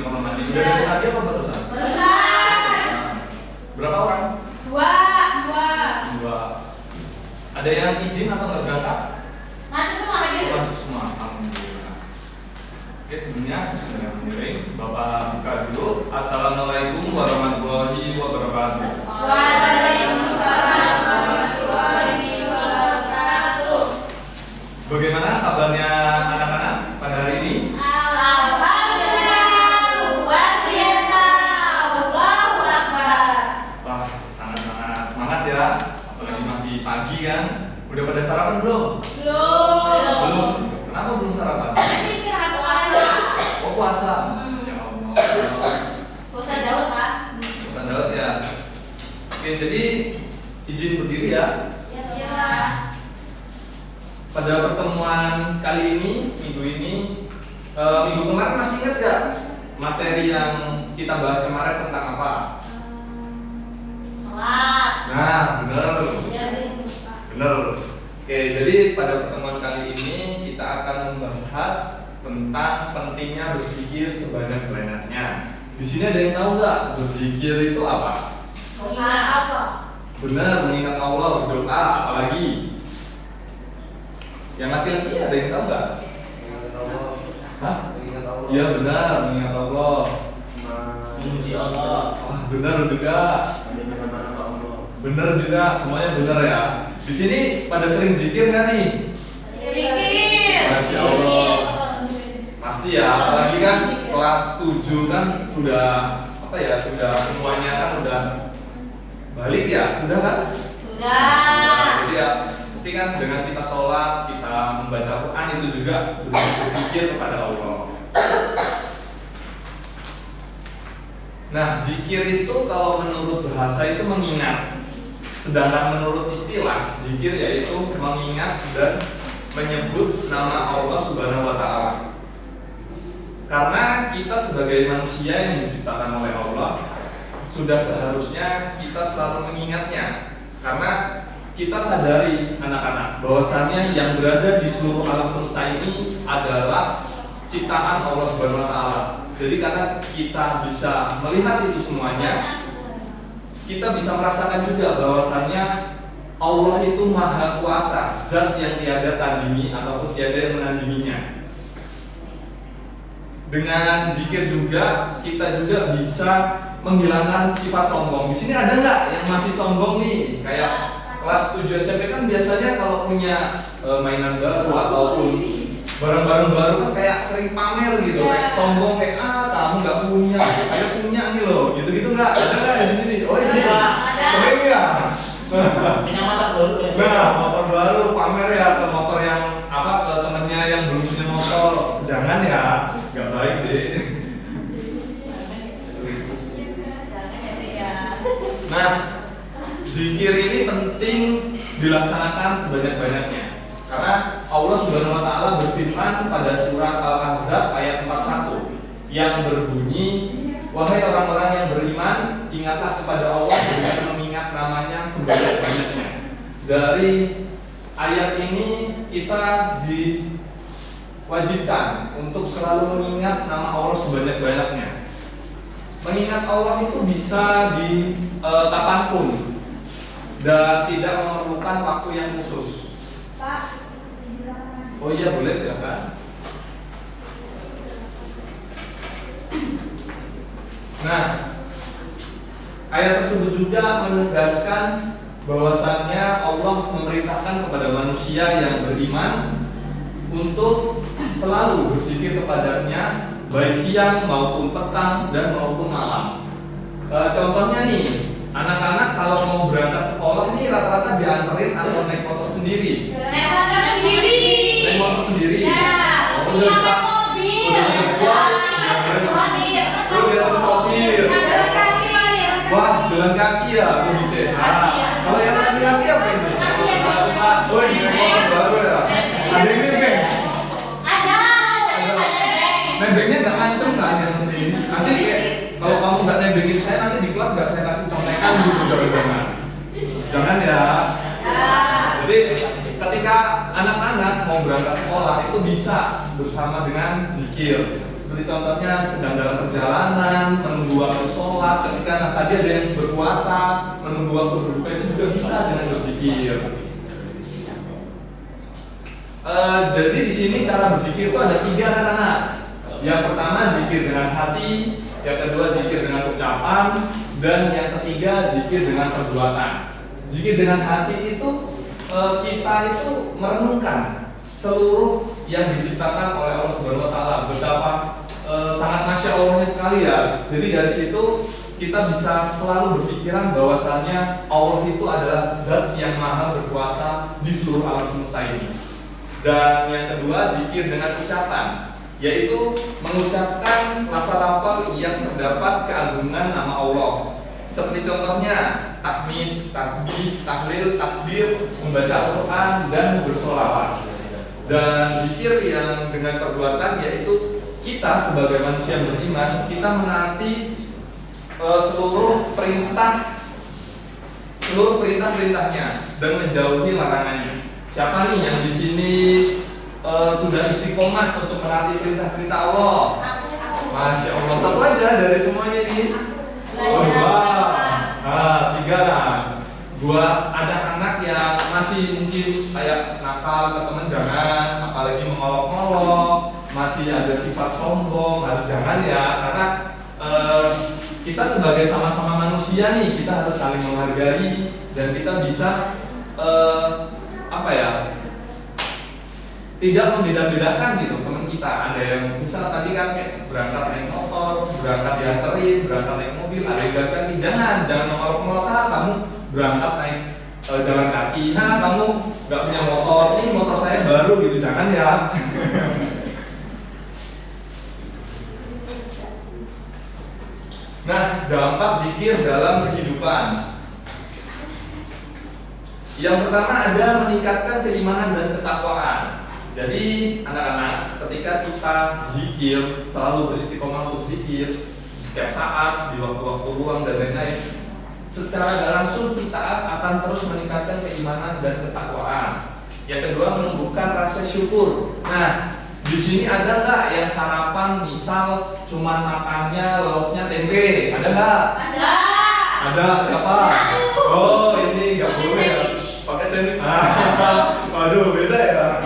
kamar mandi. Udah ada lagi apa barusan? Barusan. Berapa orang? Dua. Ada yang izin atau nggak berangkat? Masuk semua lagi. Masuk semua. Alhamdulillah. Oke, sebelumnya bismillahirrahmanirrahim. Bapak buka dulu. Assalamualaikum warahmatullahi wabarakatuh. Waalaikumsalam warahmatullahi wabarakatuh. Bagaimana kabarnya anak-anak pada hari ini? Alhamdulillah, luar biasa. Allahu Akbar. Wah, sangat-sangat semangat ya. Apalagi masih pagi kan. Udah pada sarapan belum? Belum. Kenapa belum sarapan? Nanti istirahat sekolah. Oh, puasa. Masya Allah. Ustaz Daud, Pak. Ustaz Daud ya. Oke, jadi izin berdiri ya. Ya. Pada pertemuan kali ini, minggu kemarin masih ingat gak materi yang kita bahas kemarin tentang apa? Salat. Nah, benar. Ya, Benar. Oke, jadi pada pertemuan kali ini kita akan membahas tentang pentingnya berzikir sebanyak-banyaknya. Di sini ada yang tahu nggak berzikir itu apa? apa? Benar, mengingat Allah, berdoa, apalagi? Yang laki-laki ada yang tahu nggak? Mengingat Allah. Hah? Mengingat Allah. Iya benar, mengingat Allah. Memuji Allah. Wah, benar juga. Dengan nama Allah. Benar juga, semuanya benar ya. Di sini pada sering zikir nggak nih? Zikir. Masya Allah. Pasti ya, apalagi kan kelas 7 kan sudah apa ya? Sudah semuanya kan udah balik ya, sudah kan? Sudah. Jadi ya, pasti kan dengan kita sholat, kita membaca Quran itu juga berzikir kepada Allah. Nah, zikir itu kalau menurut bahasa itu mengingat. Sedangkan menurut istilah, zikir yaitu mengingat dan menyebut nama Allah Subhanahu wa taala. Karena kita sebagai manusia yang diciptakan oleh Allah, sudah seharusnya kita selalu mengingatnya. Karena kita sadari anak-anak bahwasannya yang berada di seluruh alam semesta ini adalah ciptaan Allah Subhanahu wa taala. Jadi karena kita bisa melihat itu semuanya, kita bisa merasakan juga bahwasannya Allah itu maha kuasa, zat yang tiada tandingi ataupun tiada yang menandinginya. Dengan zikir juga kita juga bisa menghilangkan sifat sombong. Di sini ada nggak yang masih sombong nih? Kayak kelas 7 SMP kan biasanya kalau punya mainan baru ataupun barang-barang baru kan kayak sering pamer gitu, kayak sombong kayak kamu nggak punya, saya punya nih loh, gitu-gitu nggak? Ada nggak di sini? Oh ini sering ya. Punya motor baru ya. Nah, motor baru pamer ya ke motor yang apa ke temennya yang belum punya motor. Jangan ya, nggak baik deh. Nah, zikir ini penting dilaksanakan sebanyak-banyaknya. Karena Allah Subhanahu wa taala berfirman pada surat Al-Ahzab ayat 41 yang berbunyi, "Wahai orang-orang yang beriman, ingatlah kepada Allah dengan mengingat namanya sebanyak-banyaknya." Dari ayat ini kita diwajibkan untuk selalu mengingat nama Allah sebanyak-banyaknya. Mengingat Allah itu bisa di kapanpun dan tidak memerlukan waktu yang khusus. Pak. Oh iya boleh, silakan. Nah, ayat tersebut juga menegaskan bahwasannya Allah memerintahkan kepada manusia yang beriman untuk selalu berzikir kepadanya baik siang maupun petang dan maupun malam. Contohnya nih, anak-anak kalau mau berangkat sekolah ini rata-rata dianterin atau naik motor sendiri? Naik motor sendiri. Naik motor sendiri? Ya. Oh, udah bisa. Mobil. Udah bisa kuat. Dianterin. Oh, dianterin sopir. Jalan kaki lah ya. Wah, jalan kaki ya, aku bisa. Kalau yang laki-laki apa ini? Oh, ini motor baru ya. Ada ini nih. Ada. Nebengnya nggak ngancem kan yang penting. Nanti kayak kalau kamu nggak nebengin saya nanti di kelas nggak saya kasih contekan gitu, jangan. Jangan ya. Jadi ketika anak-anak mau berangkat sekolah itu bisa bersama dengan zikir. Seperti seperti contohnya sedang dalam perjalanan, menunggu waktu sholat, ketika tadi ada yang berpuasa, menunggu waktu berbuka itu juga bisa dengan berzikir. Jadi di sini cara berzikir itu ada 3 anak-anak. Yang pertama zikir dengan hati, yang kedua zikir dengan ucapan, dan yang ketiga zikir dengan perbuatan. Zikir dengan hati itu kita itu merenungkan seluruh yang diciptakan oleh Allah Subhanahu wa taala. Betapa sangat masya Allahnya sekali ya. Jadi dari situ kita bisa selalu berpikiran bahwasanya Allah itu adalah zat yang maha berkuasa di seluruh alam semesta ini. Dan yang kedua zikir dengan ucapan, yaitu mengucapkan lafal-lafal yang terdapat keagungan nama Allah. Seperti contohnya tahmid, tasbih, tahlil, takbir, membaca Al-Quran dan bersolawat. Dan zikir yang dengan perbuatan, yaitu kita sebagai manusia beriman, kita menaati seluruh perintah-perintahnya dan menjauhi larangannya. Siapa nih yang di sini sudah istiqomah untuk menaati perintah-perintah Allah? Masya Allah, satu aja dari semuanya ini. Oh, 2. Nah, 3 lah. 2, ada anak yang masih mungkin kayak nakal ke teman, jangan, apalagi mengolok-olok, masih ada sifat sombong, harus jangan ya, karena kita sebagai sama-sama manusia nih, kita harus saling menghargai dan kita bisa tidak membeda-bedakan gitu teman kita. Ada yang misal tadi kan kayak berangkat naik motor, berangkat dianterin, berangkat naik mobil, ada yang ganti, jangan mengolok-olok, kamu berangkat naik jalan kaki, kamu nggak punya motor, nih motor saya baru gitu, jangan ya. Nah, dampak zikir dalam kehidupan. Yang pertama ada meningkatkan keimanan dan ketakwaan. Jadi anak-anak, ketika kita zikir, selalu beristiqomah untuk zikir setiap saat, di waktu-waktu luang dan lain-lain, secara tidak langsung kita akan terus meningkatkan keimanan dan ketakwaan. Yang kedua, menumbuhkan rasa syukur. Nah, di sini ada nggak yang sarapan misal cuman makannya lauknya tempe? Ada nggak? Ada. Ada, siapa? Oh, ini nggak boleh ya. Pakai sandwich. Waduh, beda ya.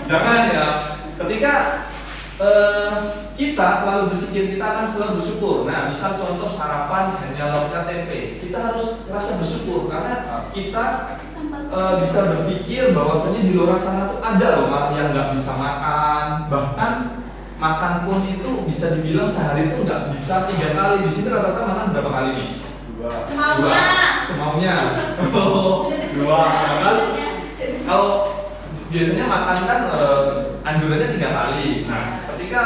Jangan ya. Ketika kita selalu berpikir, kita akan selalu bersyukur. Nah, misal contoh sarapan hanya lauknya tempe, kita harus merasa bersyukur karena kita bisa berpikir bahwasanya di luar sana tuh ada loh malah yang nggak bisa makan. Bahkan makan pun itu bisa dibilang sehari itu nggak bisa 3 kali. Di sini rata-rata makan berapa kali nih? 2. Semaunya. 2. Kan kalau biasanya makan kan anjurannya 3 kali. Nah, ketika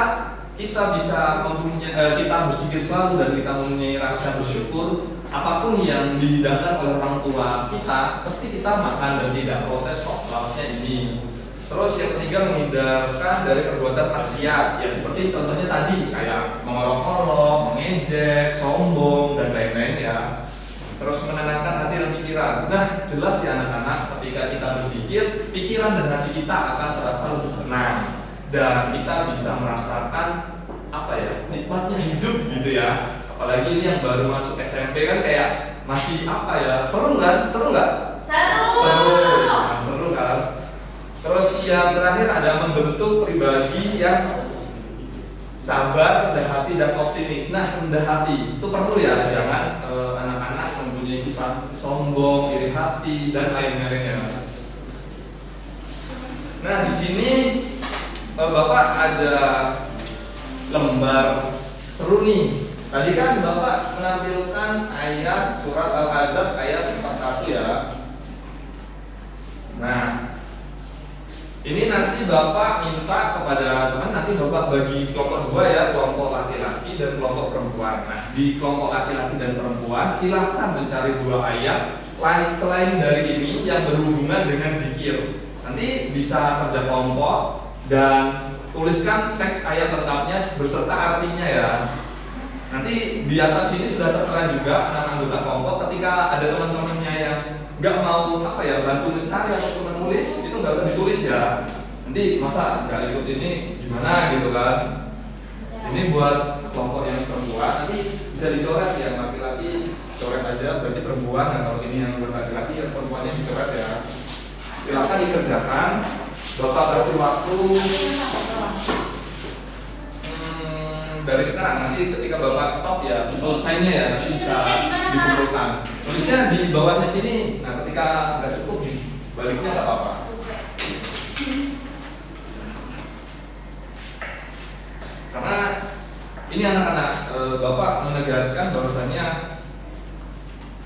kita bisa mempunyai kita berpikir selalu dan kita mempunyai rasa bersyukur, apapun yang dihidangkan oleh orang tua kita, pasti kita makan dan tidak protes kok lauknya ini. Terus yang ketiga, menghindarkan dari perbuatan maksiat, ya seperti contohnya tadi kayak mengolok-olok, mengejek, sombong dan lain-lain ya. Terus menenangkan hati dan pikiran. Nah, jelas ya anak-anak, ketika kita berzikir, pikiran dan hati kita akan terasa lebih tenang dan kita bisa merasakan nikmatnya hidup gitu ya. Apalagi ini yang baru masuk SMP kan kayak masih seru kan? Seru nggak? Seru kan? Terus yang terakhir ada membentuk pribadi yang sabar, rendah hati dan optimis. Nah, rendah hati itu perlu ya, jangan anak-anak mempunyai sifat sombong, iri hati dan lain-lainnya. Nah, di sini Bapak ada lembar seru nih. Tadi kan Bapak menampilkan ayat surat Al-Ahzab ayat 41 ya. Nah, ini nanti Bapak minta kepada teman, nanti Bapak bagi kelompok 2 ya, kelompok laki-laki dan kelompok perempuan. Nah, di kelompok laki-laki dan perempuan silahkan mencari 2 ayat lain selain dari ini yang berhubungan dengan zikir. Nanti bisa kerja kelompok dan tuliskan teks ayat lengkapnya beserta artinya ya. Nanti di atas ini sudah tertera juga nama anggota kelompok. Ketika ada teman-temannya yang nggak mau bantu mencari ataupun menulis, itu nggak usah ditulis ya. Nanti masa nggak ikut ini gimana gitu kan? Ini buat kelompok yang perempuan, nanti bisa dicoret ya, laki-laki coret aja, berarti perempuan. Nah kalau ini yang buat laki-laki, yang perempuannya dicoret ya. Silakan dikerjakan. Bapak kasih waktu dari sekarang, nanti ketika Bapak stop ya selesainya ya, nanti bisa dikumpulkan. Tulisnya di bawahnya sini. Nah ketika nggak cukup, baliknya nggak apa-apa. Karena ini anak-anak, Bapak menegaskan bahwasannya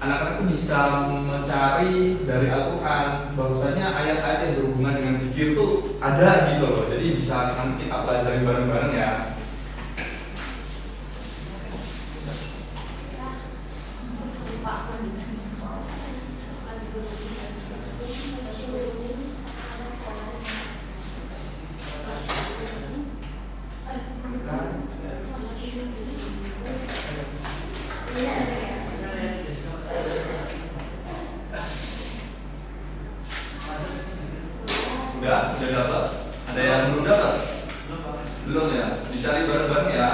anak-anak itu bisa mencari dari Al-Quran, bahwasanya ayat-ayat yang berhubungan dengan zikir itu ada gitu loh. Jadi bisa nanti kita pelajari bareng-bareng ya. Udah dapat? Ada yang belum dapat? Belum ya? Dicari bareng-bareng ya.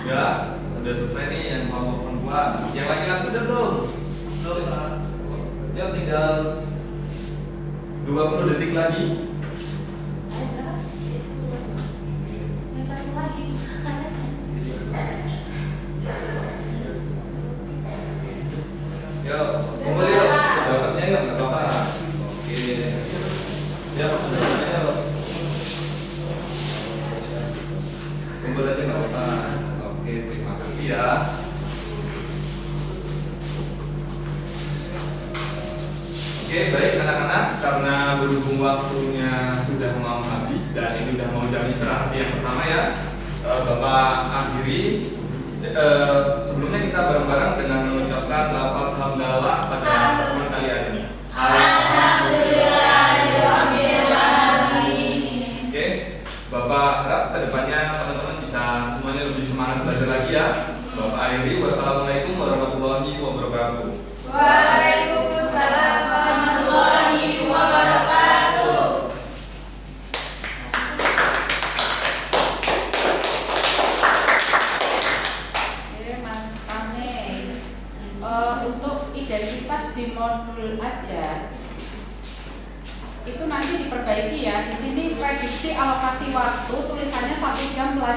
Ya, udah selesai nih yang kelompok perempuan. Yang laki-laki udah belum? Belum. Ya tinggal 20 detik lagi. Yuk, kumpul yuk. Dapatnya yuk, nggak apa-apa. Oke. Ya, dapatnya yuk. Kumpul aja nggak apa-apa. Oke, terima kasih ya. Oke, baik anak-anak, karena berhubung waktunya sudah mau habis dan ini udah mau jam istirahat yang pertama ya, Bapak akhiri. Sebelumnya kita bareng-bareng dengan mengucapkan lafaz hamdalah pada pertemuan kali ini. Oke, Bapak harap kedepannya teman-teman bisa semuanya lebih semangat belajar lagi ya. Bapak akhiri, wassalamualaikum warahmatullahi wabarakatuh. Waalaikumsalam warahmatullahi wabarakatuh. Oke, Mas Pane, untuk identitas di modul ajar itu nanti diperbaiki ya. Di sini prediksi alokasi waktu tulisannya 1 jam pelajaran.